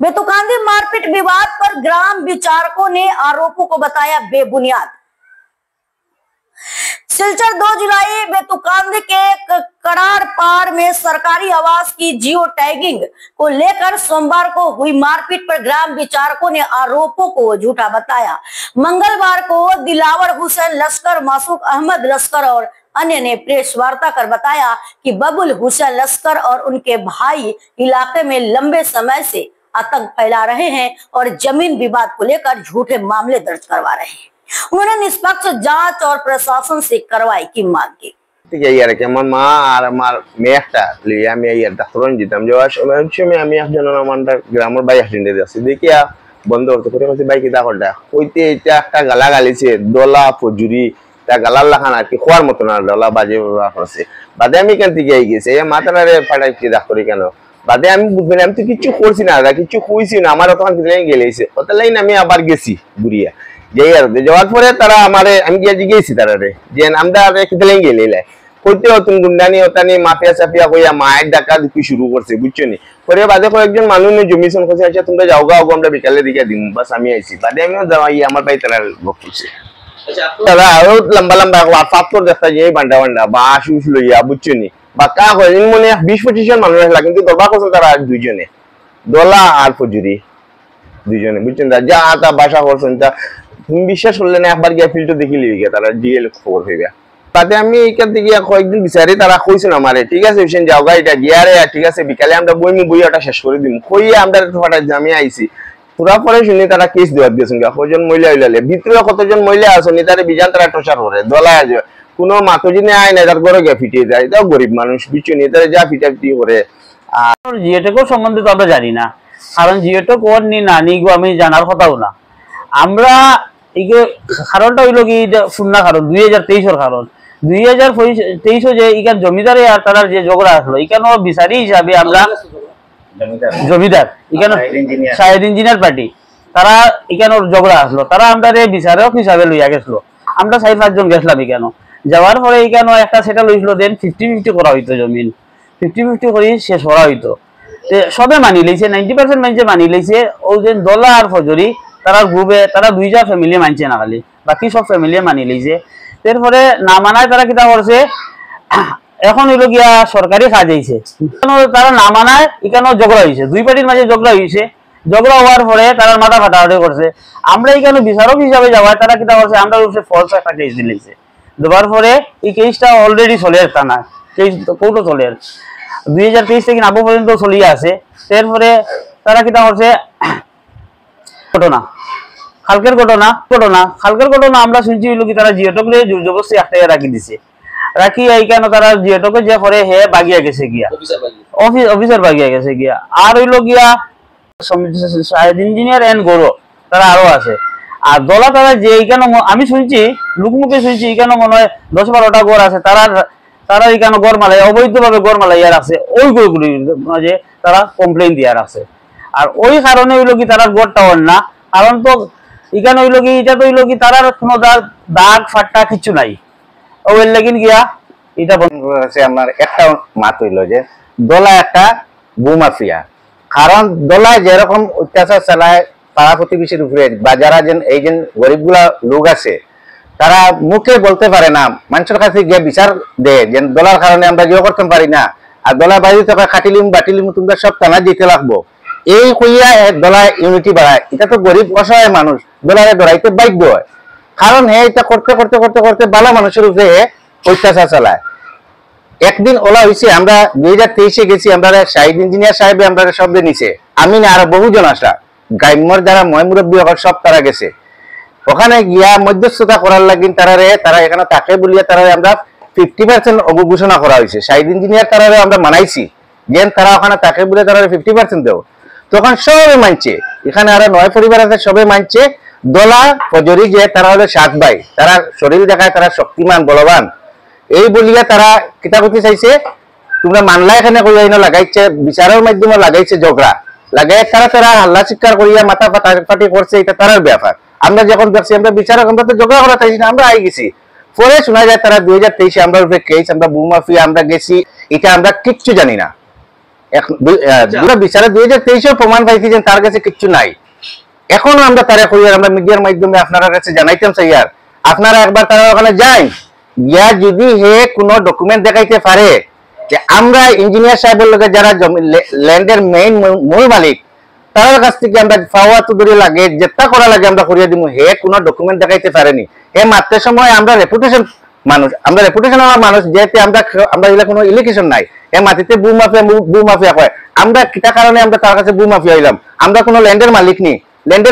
बेतुकांदी मारपीट विवाद पर ग्राम विचारकों ने आरोपों को बताया बेबुनियाद। सिलचर 2 जुलाई बेतुकांदी के कराड़ पार में सरकारी आवास की जियो टैगिंग को लेकर सोमवार को हुई मारपीट पर ग्राम विचारकों ने आरोपों को झूठा बताया। मंगलवार को दिलावर हुसैन लश्कर, मासूक अहमद लश्कर और अन्य ने प्रेस वार्ता कर बताया कि बबुल हुसैन लश्कर और उनके भाई इलाके में लंबे समय से आतंक फैला रहे हैं और जमीन विवाद को लेकर झूठे मामले दर्ज करवा रहे हैं। उन्होंने निष्पक्ष जांच और प्रशासन से कार्रवाई की मांग की। গালার লাখান আর কি খোয়ার মতো না ডলা বাজে ব্যবহার করছে বাদে আমি কেন থেকে গেছে এই মাথাটারে ফাটাইছি ডাক্তারি কেন বাদে আমি বুঝবেন আমি তো কিছু করছি না কিছু কইছি না আমার তখন দিলে গেলেছে ওটা লাইন আমি আবার গেছি বুড়িয়া যাই আর যাওয়ার পরে তারা আমারে আমি গিয়ে জিজ্ঞেসি তারারে যে আমরা কিতলে গেলে কইতে তুমি গুন্ডানি ওতানি মাফিয়া সাফিয়া কইয়া মায়ের ডাকা দিতে শুরু করছে বুঝছো নি পরে বাদে কয়েকজন মানুষ জমিশন করছে আচ্ছা তোমরা যাও গাও আমরা বিকালে দিকে দিন বাস আমি আইছি বাদে আমি যাই আমার ভাই তারা বকছে তারা আরো লম্বা লম্বা WhatsApp তো দেখা যায় বান্ডা বান্ডা বা আশুস লইয়া বুঝছো নি বা কা হয় মনে 20-25 জন মানুষ লাগে কিন্তু দরবার করছে তারা দুইজনে দলা আর ফজুরি দুইজনে বুঝছেন যা আতা ভাষা করছেন তা তুমি বিশ্বাস করলে না একবার গিয়ে ফিল্টার দেখি লিখে তারা ডিএল খবর হইবা তাতে আমি এইখান থেকে কয়েকদিন বিচারি তারা কইছেন আমারে ঠিক আছে হোসেন যাও গা এটা গিয়ারে ঠিক আছে বিকালে আমরা বইটা শেষ করে দিম কইয়া আমরা ফাটাই আমি আইছি পুরা পরে শুনি তারা কেস দেওয়ার দিয়েছেন কতজন মহিলা হইলালে ভিতরে কতজন মহিলা আছেন তারা বিজান তারা টর্চার করে দলা আছে কোনো মাতজিনে আয় না তার ঘরে গিয়ে ফিটিয়ে যায় তাও গরিব মানুষ বিচু নিয়ে তারা যা ফিটাফিটি করে আর জিওটেকো সম্বন্ধে তো আমরা জানি না কারণ জিওটেক ওর নি না নিগো আমি জানার কথাও না আমরা ইগে কারণটা হইলো কি শূন্য কারণ 2023 এর কারণ 2023 যে ইকান জমিদারে আর তার যে ঝগড়া আসলো ইকানো বিচারি হিসাবে আমরা জমিদার ইকানো শাহেদ ইঞ্জিনিয়ার পার্টি তারা ইকানো ঝগড়া আসলো তারা আমাদের বিচারক হিসাবে লইয়া গেছিল আমরা 4-5 জন গেছিলাম ইকানো যাওয়ার পরে ইকানো একটা সেটা লইছিল দেন 50-50 করা হইতো জমিন 50-50 করে শেষ করা হইতো সবে মানি লইছে 90% মানছে মানি লইছে ও যে দলা আর ফজরি তারা গ্রুপে তারা দুইটা ফ্যামিলি মানছে না খালি বাকি সব ফ্যামিলি মানি লইছে এরপরে না মানায় তারা কিটা করছে এখন হইলো গিয়া সরকারি কাজ হইছে তারা না মানায় এখানে ঝগড়া হইছে দুই পার্টির মাঝে ঝগড়া হইছে ঝগড়া হওয়ার পরে তারা মাথা ফাটাফাটি করছে আমরা এখানে বিচারক হিসাবে যাওয়ায় তারা কিটা করছে আমরা উপরে ফলস একটা কেস দিলেছে দেওয়ার পরে এই কেসটা অলরেডি চলে থানা কেস কোর্টও চলে 2023 থেকে আবু পর্যন্ত চলিয়ে আছে এরপরে তারা কিটা করছে ঘটনা খালকের ঘটনা আমরা শুনছি হইলো কি তারা জিওটকরে জোর জবরদস্তি আটকে রাখি দিছে রাখি এইখানে তারা জিওটকে যে করে হে বাগিয়া গেছে গিয়া অফিসার বাগিয়া গেছে গিয়া আর হইলো গিয়া শাহেদ ইঞ্জিনিয়ার এন্ড গৌর তারা আরো আছে আর দলা তারা যে এইখানে আমি শুনছি লোকমুখে শুনছি এইখানে মনে হয় 10-12টা গড় আছে তারা এইখানে গড় মালাই অবৈধভাবে গড় মালাইয়া রাখছে ওই গড়গুলি যে তারা কমপ্লেইন দিয়া রাখছে আর ওই কারণে হইলো কি তারা গড়টা অন না কারণ তো এখানে হইলো কি এটা তো হইলো কি তারার কোনো দাগ ফাট্টা কিছু নাই ওই লাগিন গিয়া এটা আছে আমার একটা মাত হইলো যে দলা একটা বুমাফিয়া কারণ দলা যেরকম অত্যাচার চালায় পাড়া প্রতিবেশীর উপরে বা যারা এই যে গরিবগুলা লোক আছে তারা মুখে বলতে পারে না মানুষের কাছে গিয়ে বিচার দেয় যে দলার কারণে আমরা জিও করতে পারি না আর দলা বাইরে থাকা খাটিলিম বাটিলিম তোমরা সব টানা দিতে লাগবো এই কইয়া দলা ইউনিটি বাড়ায় এটা তো গরিব অসহায় মানুষ দলারে ধরাইতে বাধ্য হয় কারণ হে এটা করতে করতে করতে করতে বালা মানুষের উপরে অত্যাচার চালায় একদিন ওলা হয়েছে আমরা 2023 গেছি আমরা শাহিদ ইঞ্জিনিয়ার সাহেবে আমরা শব্দে নিছে আমি না আরো বহুজন আসা গ্রাম্যর যারা ময়মুরব্বী সব তারা গেছে ওখানে গিয়া মধ্যস্থতা করার লাগিন তারা এখানে তাকে বলিয়া তারা আমরা 50% অবঘোষণা করা হয়েছে শাহিদ ইঞ্জিনিয়ার তারা আমরা মানাইছি যেন তারা ওখানে তাকে বলে তারা 50% দেও তখন সবাই মানছে এখানে আরো 9 পরিবার আছে সবাই মানছে দলা ফজরি যে তারা হলো 7 ভাই তারা শরীর দেখায় তারা শক্তিমান বলবান এই বলিয়া তারা কিতাবতি চাইছে তোমরা মানলা এখানে কইয়া না লাগাইছে বিচারের মাধ্যমে লাগাইছে ঝগড়া লাগাই তারা হাল্লা চিৎকার করিয়া মাথা ফাটাফাটি করছে এটা তারার ব্যাপার আমরা যখন দেখছি আমরা বিচারক আমরা তো ঝগড়া করা চাইছি না আমরা আই গেছি পরে শোনা যায় তারা 2023 আমরা উপরে কেস আমরা বুমাফিয়া আমরা গেছি এটা আমরা কিচ্ছু জানি না বিচারে 2023 প্রমাণ পাইছি যে তার কাছে কিছু নাই। এখনো আমরা তারা করি, আমরা মিডিয়ার মাধ্যমে আপনার কাছে জানাইতাম চাই, আর আপনারা একবার তারা ওখানে যাই গিয়া যদি হে কোনো ডকুমেন্ট দেখাইতে পারে যে আমরা ইঞ্জিনিয়ার সাহেবের লোকের যারা ল্যান্ডের মেইন মূল মালিক তার কাছ থেকে আমরা পাওয়া তো দূরে লাগে যেটা করা লাগে আমরা করিয়ে দিব, হে কোনো ডকুমেন্ট দেখাইতে পারেনি। হে মাত্র সময় আমরা রেপুটেশন মানুষ, আমরা রেপুটেশন মানুষ, যেহেতু আমরা এগুলা কোনো ইলিগেশন নাই, এ মাটিতে বু মাফিয়া কয়, আমরা কিটা কারণে আমরা তার কাছে বু মাফিয়া হইলাম, আমরা কোনো ল্যান্ডের মালিক নি, ল্যান্ডের